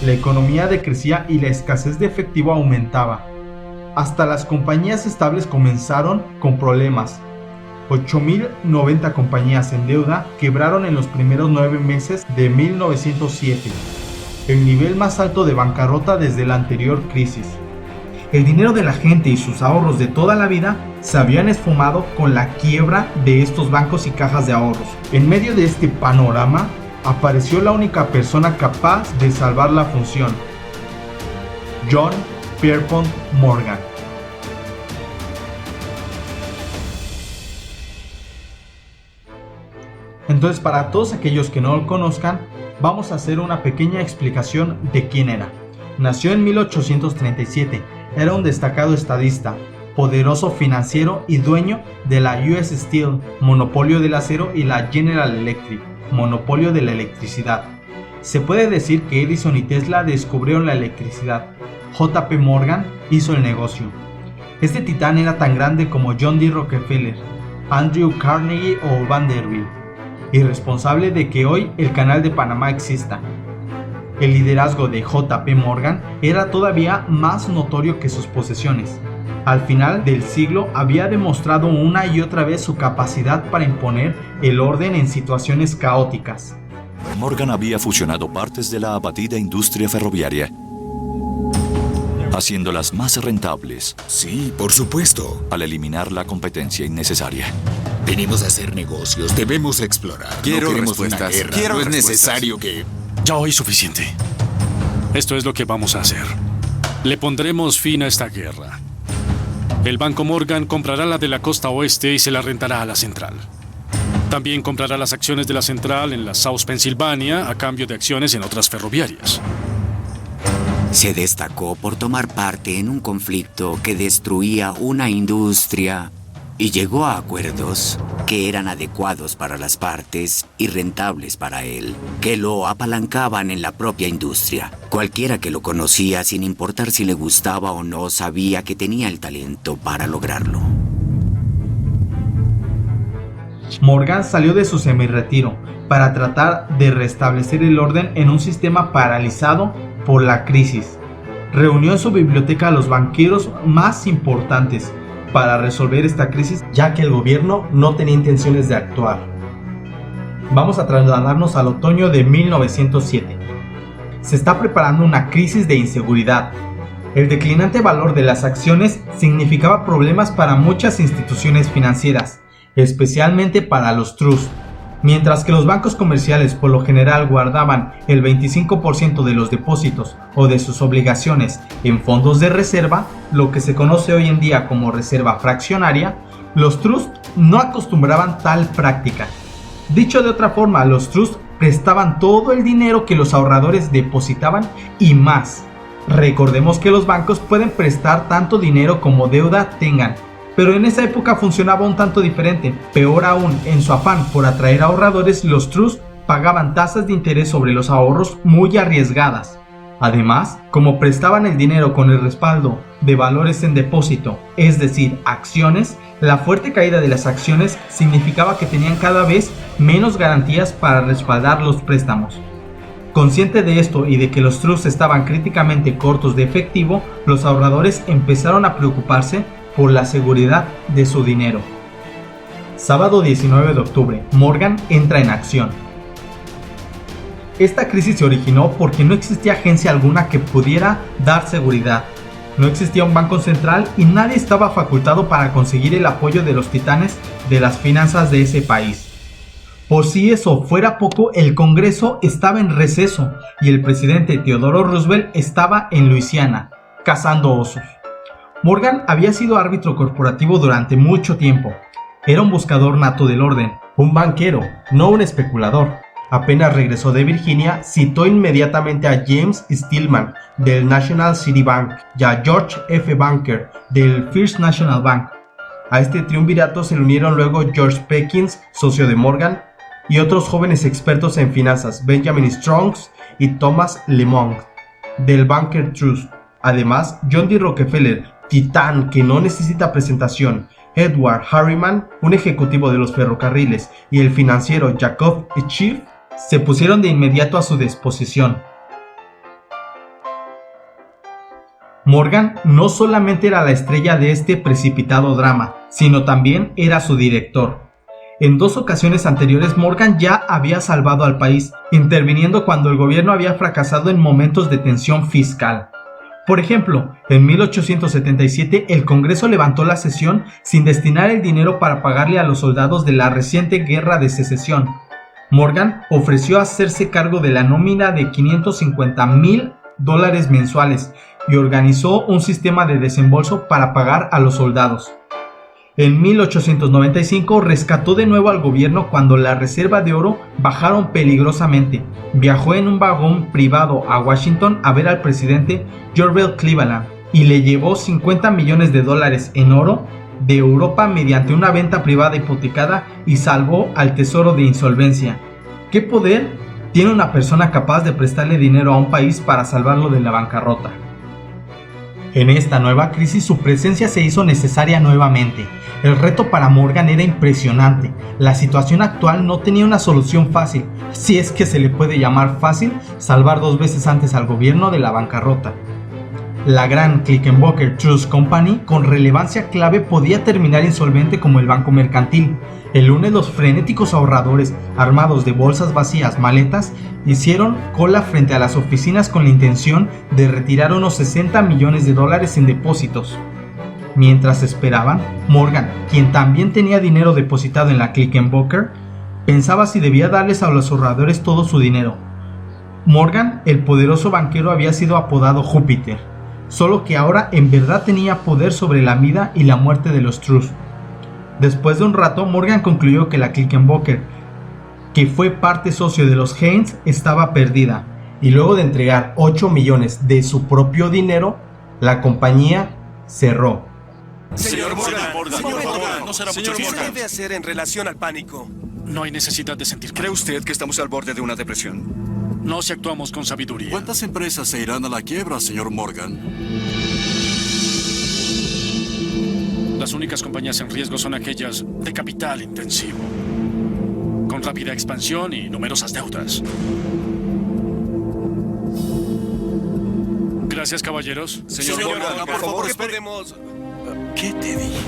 La economía decrecía y la escasez de efectivo aumentaba. Hasta las compañías estables comenzaron con problemas. 8.090 compañías en deuda quebraron en los primeros 9 meses de 1907, el nivel más alto de bancarrota desde la anterior crisis. El dinero de la gente y sus ahorros de toda la vida se habían esfumado con la quiebra de estos bancos y cajas de ahorros. En medio de este panorama, apareció la única persona capaz de salvar la función: John Pierpont Morgan. Entonces, para todos aquellos que no lo conozcan, vamos a hacer una pequeña explicación de quién era. Nació en 1837, era un destacado estadista, poderoso financiero y dueño de la US Steel, monopolio del acero, y la General Electric, monopolio de la electricidad. Se puede decir que Edison y Tesla descubrieron la electricidad. J.P. Morgan hizo el negocio. Este titán era tan grande como John D. Rockefeller, Andrew Carnegie o Vanderbilt, y responsable de que hoy el Canal de Panamá exista. El liderazgo de J.P. Morgan era todavía más notorio que sus posesiones. Al final del siglo había demostrado una y otra vez su capacidad para imponer el orden en situaciones caóticas. Morgan había fusionado partes de la abatida industria ferroviaria, haciéndolas más rentables. Sí, por supuesto. Al eliminar la competencia innecesaria. Venimos a hacer negocios, debemos explorar. Quiero no queremos una respuestas. guerra. Quiero no es respuestas. necesario que... Ya oí suficiente. Esto es lo que vamos a hacer. Le pondremos fin a esta guerra. El Banco Morgan comprará la de la costa oeste y se la rentará a la central. También comprará las acciones de la central en la South Pennsylvania a cambio de acciones en otras ferroviarias. Se destacó por tomar parte en un conflicto que destruía una industria y llegó a acuerdos que eran adecuados para las partes y rentables para él, que lo apalancaban en la propia industria. Cualquiera que lo conocía, sin importar si le gustaba o no, sabía que tenía el talento para lograrlo. Morgan salió de su semirretiro para tratar de restablecer el orden en un sistema paralizado por la crisis. Reunió en su biblioteca a los banqueros más importantes para resolver esta crisis, ya que el gobierno no tenía intenciones de actuar. Vamos a trasladarnos al otoño de 1907. Se está preparando una crisis de inseguridad. El declinante valor de las acciones significaba problemas para muchas instituciones financieras, especialmente para los trusts. Mientras que los bancos comerciales por lo general guardaban el 25% de los depósitos o de sus obligaciones en fondos de reserva, lo que se conoce hoy en día como reserva fraccionaria, los trusts no acostumbraban tal práctica. Dicho de otra forma, los trusts prestaban todo el dinero que los ahorradores depositaban y más. Recordemos que los bancos pueden prestar tanto dinero como deuda tengan, pero en esa época funcionaba un tanto diferente. Peor aún, en su afán por atraer ahorradores, los trusts pagaban tasas de interés sobre los ahorros muy arriesgadas. Además, como prestaban el dinero con el respaldo de valores en depósito, es decir, acciones, la fuerte caída de las acciones significaba que tenían cada vez menos garantías para respaldar los préstamos. Consciente de esto y de que los trusts estaban críticamente cortos de efectivo, los ahorradores empezaron a preocuparse por la seguridad de su dinero. Sábado 19 de octubre, Morgan entra en acción. Esta crisis se originó porque no existía agencia alguna que pudiera dar seguridad. No existía un banco central y nadie estaba facultado para conseguir el apoyo de los titanes de las finanzas de ese país. Por si eso fuera poco, el Congreso estaba en receso y el presidente Theodore Roosevelt estaba en Luisiana, cazando osos. Morgan había sido árbitro corporativo durante mucho tiempo. Era un buscador nato del orden, un banquero, no un especulador. Apenas regresó de Virginia, citó inmediatamente a James Stillman del National City Bank y a George F. Banker del First National Bank. A este triunvirato se le unieron luego George Perkins, socio de Morgan, y otros jóvenes expertos en finanzas, Benjamin Strongs y Thomas Lemong del Banker Trust. Además, John D. Rockefeller, titán que no necesita presentación, Edward Harriman, un ejecutivo de los ferrocarriles, y el financiero Jacob Schiff se pusieron de inmediato a su disposición. Morgan no solamente era la estrella de este precipitado drama, sino también era su director. En 2 ocasiones anteriores, Morgan ya había salvado al país, interviniendo cuando el gobierno había fracasado en momentos de tensión fiscal. Por ejemplo, en 1877 el Congreso levantó la sesión sin destinar el dinero para pagarle a los soldados de la reciente Guerra de Secesión. Morgan ofreció hacerse cargo de la nómina de $550,000 mensuales y organizó un sistema de desembolso para pagar a los soldados. En 1895 rescató de nuevo al gobierno cuando la reserva de oro bajaron peligrosamente. Viajó en un vagón privado a Washington a ver al presidente Grover Cleveland y le llevó $50 millones en oro de Europa mediante una venta privada hipotecada y salvó al tesoro de insolvencia. ¿Qué poder tiene una persona capaz de prestarle dinero a un país para salvarlo de la bancarrota? En esta nueva crisis su presencia se hizo necesaria nuevamente. El reto para Morgan era impresionante. La situación actual no tenía una solución fácil, si es que se le puede llamar fácil salvar 2 veces antes al gobierno de la bancarrota. La gran Knickerbocker Trust Company, con relevancia clave, podía terminar insolvente como el Banco Mercantil. El lunes los frenéticos ahorradores, armados de bolsas vacías, maletas, hicieron cola frente a las oficinas con la intención de retirar unos $60 millones en depósitos. Mientras esperaban, Morgan, quien también tenía dinero depositado en la Knickerbocker, pensaba si debía darles a los ahorradores todo su dinero. Morgan, el poderoso banquero, había sido apodado Júpiter, solo que ahora en verdad tenía poder sobre la vida y la muerte de los Trust. Después de un rato, Morgan concluyó que la Knickerbocker, que fue parte socio de los Haynes, estaba perdida, y luego de entregar $8 millones de su propio dinero, la compañía cerró. Señor Morgan, no será mucho ¿qué se tiempo. debe hacer en relación al pánico? No hay necesidad de sentir ¿Cree pánico. usted que estamos al borde de una depresión? No si actuamos con sabiduría. ¿Cuántas empresas se irán a la quiebra, señor Morgan? Las únicas compañías en riesgo son aquellas de capital intensivo, con rápida expansión y numerosas deudas. Gracias, caballeros. Señor Señor Morgan, Morgan, por favor, ¿qué espere. podemos...? ¿Qué te dije?